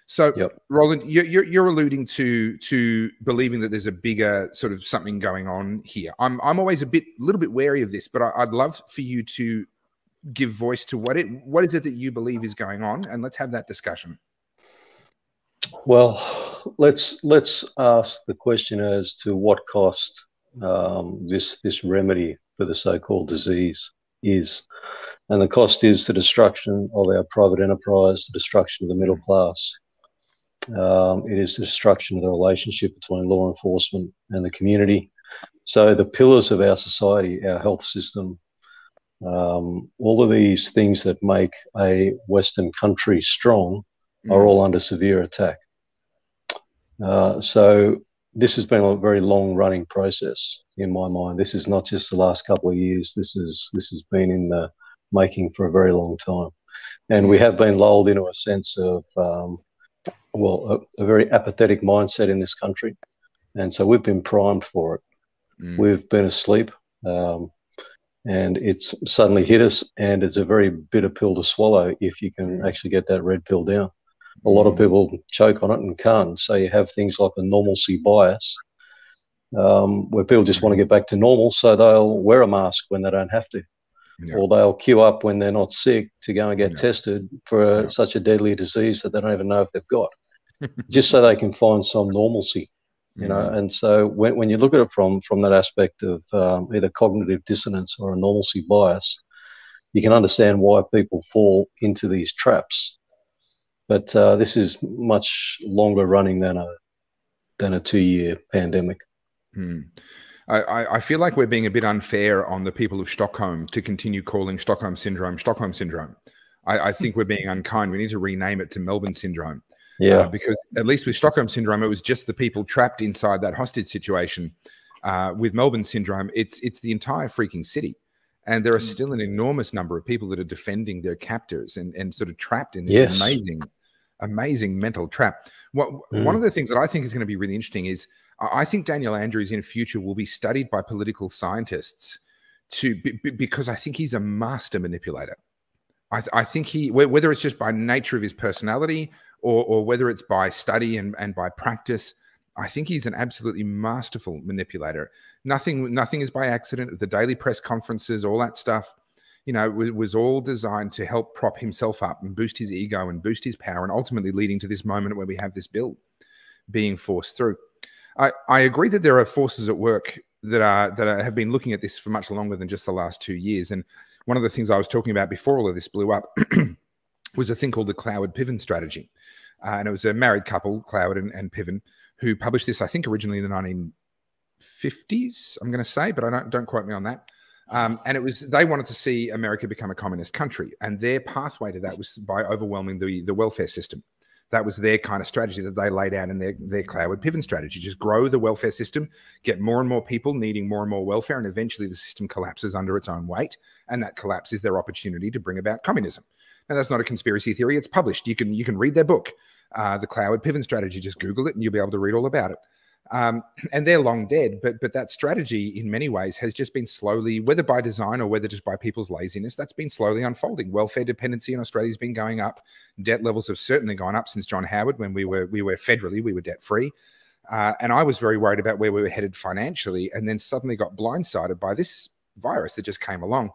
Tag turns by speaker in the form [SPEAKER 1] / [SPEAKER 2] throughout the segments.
[SPEAKER 1] So,
[SPEAKER 2] Yep.
[SPEAKER 1] Roland, you're alluding to believing that there's a bigger sort of something going on here. I'm always a little bit wary of this, but I'd love for you to give voice to what is it that you believe is going on, and let's have that discussion.
[SPEAKER 2] Well, let's ask the question as to what cost this remedy for the so-called disease is, and the cost is the destruction of our private enterprise, the destruction of the middle class. It is the destruction of the relationship between law enforcement and the community. So the pillars of our society, our health system, all of these things that make a Western country strong are all under severe attack. So this has been a very long-running process in my mind. This is not just the last couple of years. This has been in the making for a very long time, and we have been lulled into a sense of a very apathetic mindset in this country, and so we've been primed for it. We've been asleep, and it's suddenly hit us, and it's a very bitter pill to swallow if you can actually get that red pill down. A lot of people choke on it and can't. So you have things like a normalcy bias, where people just want to get back to normal, so they'll wear a mask when they don't have to, or they'll queue up when they're not sick to go and get tested for such a deadly disease that they don't even know if they've got, just so they can find some normalcy, you know. And so when you look at it from that aspect of either cognitive dissonance or a normalcy bias, you can understand why people fall into these traps. But this is much longer running than a 2-year pandemic.
[SPEAKER 1] I feel like we're being a bit unfair on the people of Stockholm to continue calling Stockholm Syndrome Stockholm Syndrome. I think we're being unkind. We need to rename it to Melbourne Syndrome.
[SPEAKER 2] Yeah.
[SPEAKER 1] Because at least with Stockholm Syndrome, it was just the people trapped inside that hostage situation. With Melbourne Syndrome, it's the entire freaking city. And there are still an enormous number of people that are defending their captors and sort of trapped in this amazing mental trap. One of the things that I think is going to be really interesting is I think Daniel Andrews in future will be studied by political scientists because I think he's a master manipulator. I think whether it's just by nature of his personality or whether it's by study and by practice, I think he's an absolutely masterful manipulator. Nothing is by accident. The daily press conferences, all that stuff, you know, was all designed to help prop himself up and boost his ego and boost his power, and ultimately leading to this moment where we have this bill being forced through. I agree that there are forces at work that have been looking at this for much longer than just the last 2 years. And one of the things I was talking about before all of this blew up was a thing called the Cloward-Piven strategy. And it was a married couple, Cloward and Piven, who published this, I think, originally in the 1950s, I'm going to say, but don't quote me on that. And they wanted to see America become a communist country. And their pathway to that was by overwhelming the welfare system. That was their kind of strategy that they laid out in their Cloward-Piven strategy. Just grow the welfare system, get more and more people needing more and more welfare, and eventually the system collapses under its own weight. And that collapse is their opportunity to bring about communism. Now, that's not a conspiracy theory. It's published. You can read their book, the Cloward-Piven strategy. Just Google it and you'll be able to read all about it. And they're long dead, but that strategy in many ways has just been slowly, whether by design or whether just by people's laziness, that's been slowly unfolding. Welfare dependency in Australia has been going up. Debt levels have certainly gone up since John Howard, when we were federally, we were debt free. And I was very worried about where we were headed financially, and then suddenly got blindsided by this virus that just came along.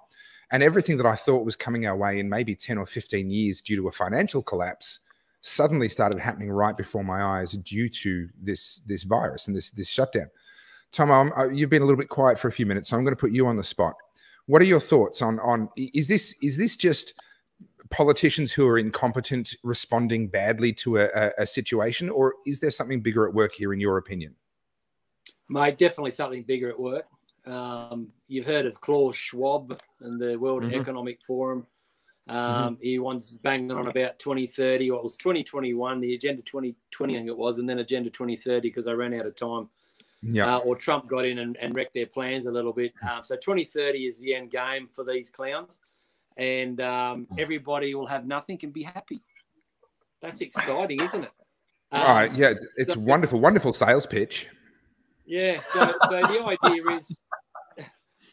[SPEAKER 1] And everything that I thought was coming our way in maybe 10 or 15 years due to a financial collapse suddenly started happening right before my eyes due to this virus and this shutdown. Tom, you've been a little bit quiet for a few minutes, so I'm going to put you on the spot. What are your thoughts on is this just politicians who are incompetent responding badly to a situation, or is there something bigger at work here in your opinion?
[SPEAKER 3] Mate, definitely something bigger at work. You've heard of Klaus Schwab and the World Economic Forum. He wants banging on about 2030, or it was 2021, the Agenda 2020, I think it was, and then Agenda 2030 because they ran out of time. Or Trump got in and wrecked their plans a little bit. So 2030 is the end game for these clowns, and everybody will have nothing and be happy. That's exciting, isn't it?
[SPEAKER 1] Yeah, it's wonderful sales pitch.
[SPEAKER 3] Yeah, so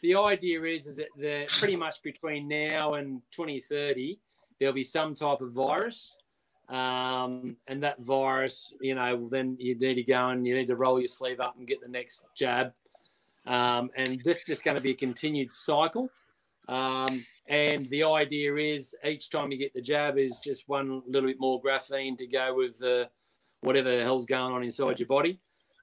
[SPEAKER 3] the idea is that pretty much between now and 2030, there'll be some type of virus and that virus, you know, then you need to go and you need to roll your sleeve up and get the next jab. And this is just going to be a continued cycle. And the idea is each time you get the jab is just one little bit more graphene to go with the whatever the hell's going on inside your body.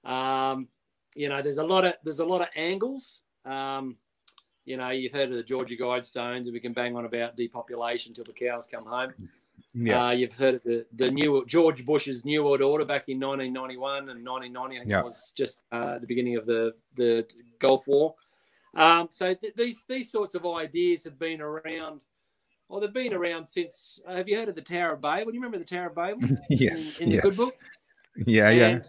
[SPEAKER 3] You know, there's a lot of angles. You know, you've heard of the Georgia Guidestones, and we can bang on about depopulation till the cows come home. Yeah. You've heard of the new George Bush's New World Order back in 1991 and 1990. I think it was just the beginning of the Gulf War. So these sorts of ideas have been around. Well, they've been around since. Have you heard of the Tower of Babel? Do you remember the Tower of Babel?
[SPEAKER 1] Yes.
[SPEAKER 3] In the good book.
[SPEAKER 1] Yeah.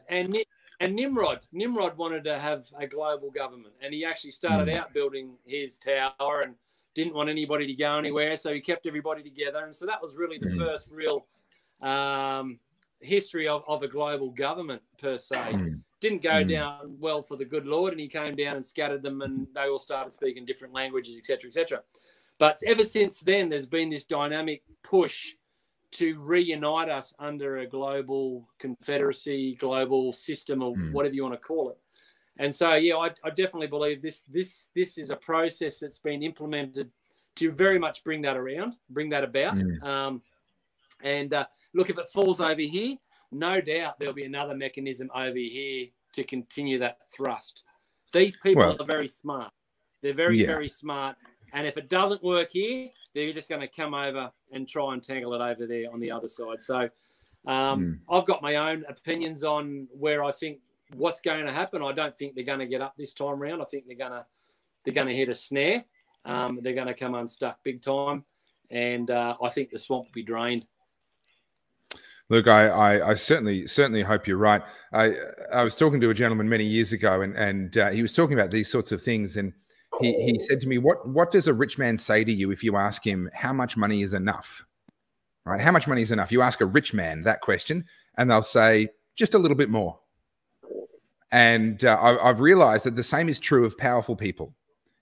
[SPEAKER 3] And Nimrod wanted to have a global government, and he actually started out building his tower and didn't want anybody to go anywhere, so he kept everybody together. And so that was really the first real history of a global government per se. Didn't go down well for the good Lord, and he came down and scattered them, and they all started speaking different languages, etc., etc. But ever since then, there's been this dynamic push to reunite us under a global confederacy, global system, or whatever you want to call it. And so, yeah, I definitely believe this is a process that's been implemented to very much bring that about. And look, if it falls over here, no doubt there'll be another mechanism over here to continue that thrust. These people are very smart. They're very, very smart. And if it doesn't work here, they're just going to come over and try and tangle it over there on the other side. So I've got my own opinions on where I think what's going to happen. I don't think they're going to get up this time round. I think they're going to hit a snare. They're going to come unstuck big time. And I think the swamp will be drained.
[SPEAKER 1] Look, I certainly hope you're right. I was talking to a gentleman many years ago, and he was talking about these sorts of things, and he said to me, what does a rich man say to you if you ask him how much money is enough? Right? How much money is enough? You ask a rich man that question, and they'll say, just a little bit more. And I've realized that the same is true of powerful people.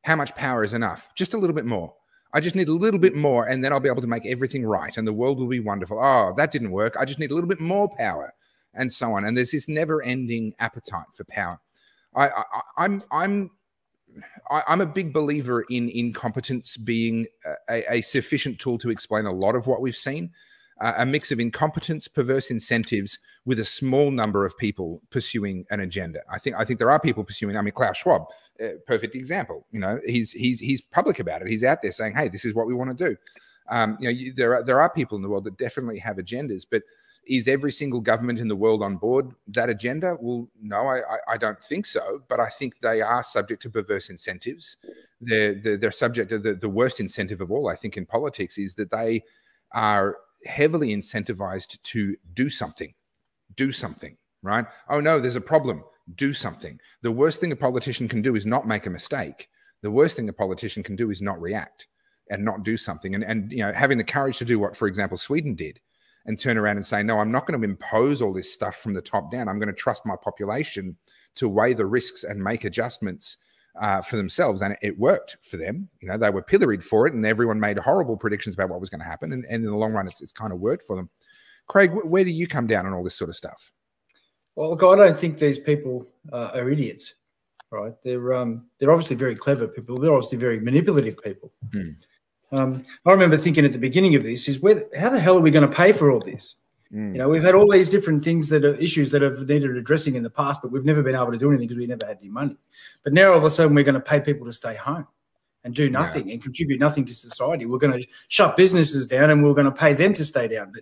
[SPEAKER 1] How much power is enough? Just a little bit more. I just need a little bit more, and then I'll be able to make everything right, and the world will be wonderful. Oh, that didn't work. I just need a little bit more power, and so on. And there's this never-ending appetite for power. I'm a big believer in incompetence being a sufficient tool to explain a lot of what we've seen. A mix of incompetence, perverse incentives, with a small number of people pursuing an agenda. I think there are people pursuing. I mean, Klaus Schwab, perfect example. You know, he's public about it. He's out there saying, "Hey, this is what we want to do." You know, there are people in the world that definitely have agendas, but is every single government in the world on board that agenda? Well, no, I don't think so. But I think they are subject to perverse incentives. They're subject to the worst incentive of all. I think in politics is that they are heavily incentivized to do something, right? Oh no, there's a problem, do something. The worst thing a politician can do is not make a mistake. The worst thing a politician can do is not react and not do something. And you know, having the courage to do what, for example, Sweden did, and turn around and say, no, I'm not going to impose all this stuff from the top down. I'm going to trust my population to weigh the risks and make adjustments for themselves. And it worked for them. You know, they were pilloried for it, and everyone made horrible predictions about what was going to happen. And in the long run, it's kind of worked for them. Craig, where do you come down on all this sort of stuff?
[SPEAKER 4] Well, look, I don't think these people are idiots, right? They're obviously very clever people. They're obviously very manipulative people. I remember thinking at the beginning of this is how the hell are we going to pay for all this? You know, we've had all these different things that are issues that have needed addressing in the past, but we've never been able to do anything because we never had any money. But now all of a sudden we're going to pay people to stay home and do nothing and contribute nothing to society. We're going to shut businesses down and we're going to pay them to stay down.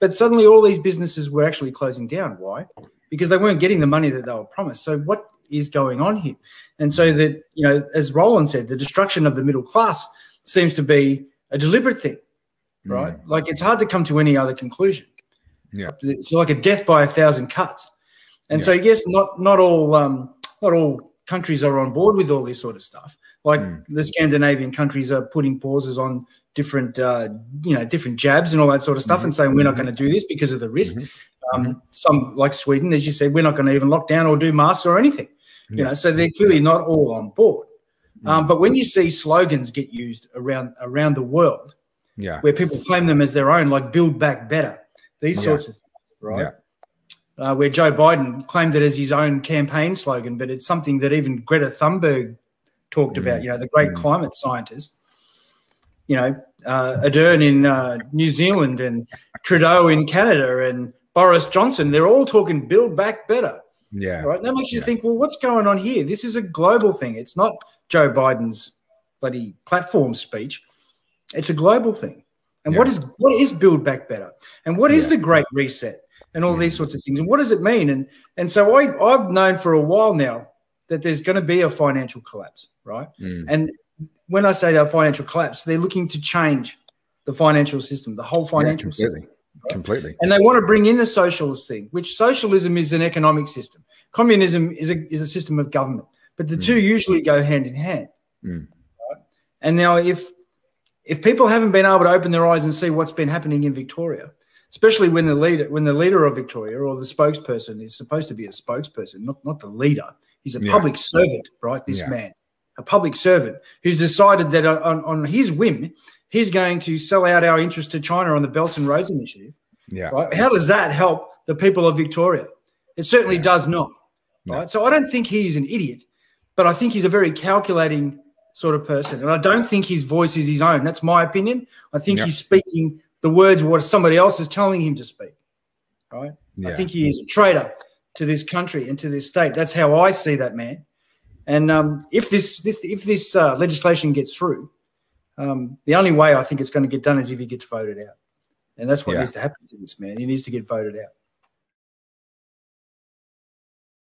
[SPEAKER 4] But suddenly all these businesses were actually closing down. Why? Because they weren't getting the money that they were promised. So what is going on here? And so that, you know, as Roland said, the destruction of the middle class seems to be a deliberate thing, right? Like it's hard to come to any other conclusion. Yeah, it's like a death by 1,000 cuts. And so, yes, not all countries are on board with all this sort of stuff. Like the Scandinavian countries are putting pauses on different, different jabs and all that sort of stuff, and saying we're not going to do this because of the risk. Some, like Sweden, as you said, we're not going to even lock down or do masks or anything. You know, so they're clearly not all on board. But when you see slogans get used around the world, where people claim them as their own, like "Build Back Better," these sorts of things, right? Where Joe Biden claimed it as his own campaign slogan, but it's something that even Greta Thunberg talked about, the great climate scientist. Ardern in New Zealand and Trudeau in Canada and Boris Johnson, they're all talking build back better.
[SPEAKER 1] Yeah.
[SPEAKER 4] Right. That makes you think, well, what's going on here? This is a global thing. It's not Joe Biden's bloody platform speech. It's a global thing. And what is build back better? And what is the Great Reset? And all these sorts of things. And what does it mean? And so I've known for a while now that there's going to be a financial collapse, right? And when I say that financial collapse, they're looking to change the financial system, the whole financial system. Right?
[SPEAKER 1] Completely.
[SPEAKER 4] And they want to bring in the socialist thing, which socialism is an economic system. Communism is a system of government. But the two usually go hand in hand. Right? And now if people haven't been able to open their eyes and see what's been happening in Victoria, especially when the leader of Victoria or the spokesperson is supposed to be a spokesperson, not the leader. He's a public servant, right? This man, a public servant who's decided that on his whim, he's going to sell out our interest to China on the Belt and Roads Initiative. Right? How does that help the people of Victoria? It certainly does not. Right? So I don't think he's an idiot, but I think he's a very calculating sort of person. And I don't think his voice is his own. That's my opinion. I think he's speaking the words of what somebody else is telling him to speak, right? I think he is a traitor to this country and to this state. That's how I see that man. And if this legislation gets through, the only way I think it's going to get done is if he gets voted out. And that's what needs to happen to this man. He needs to get voted out.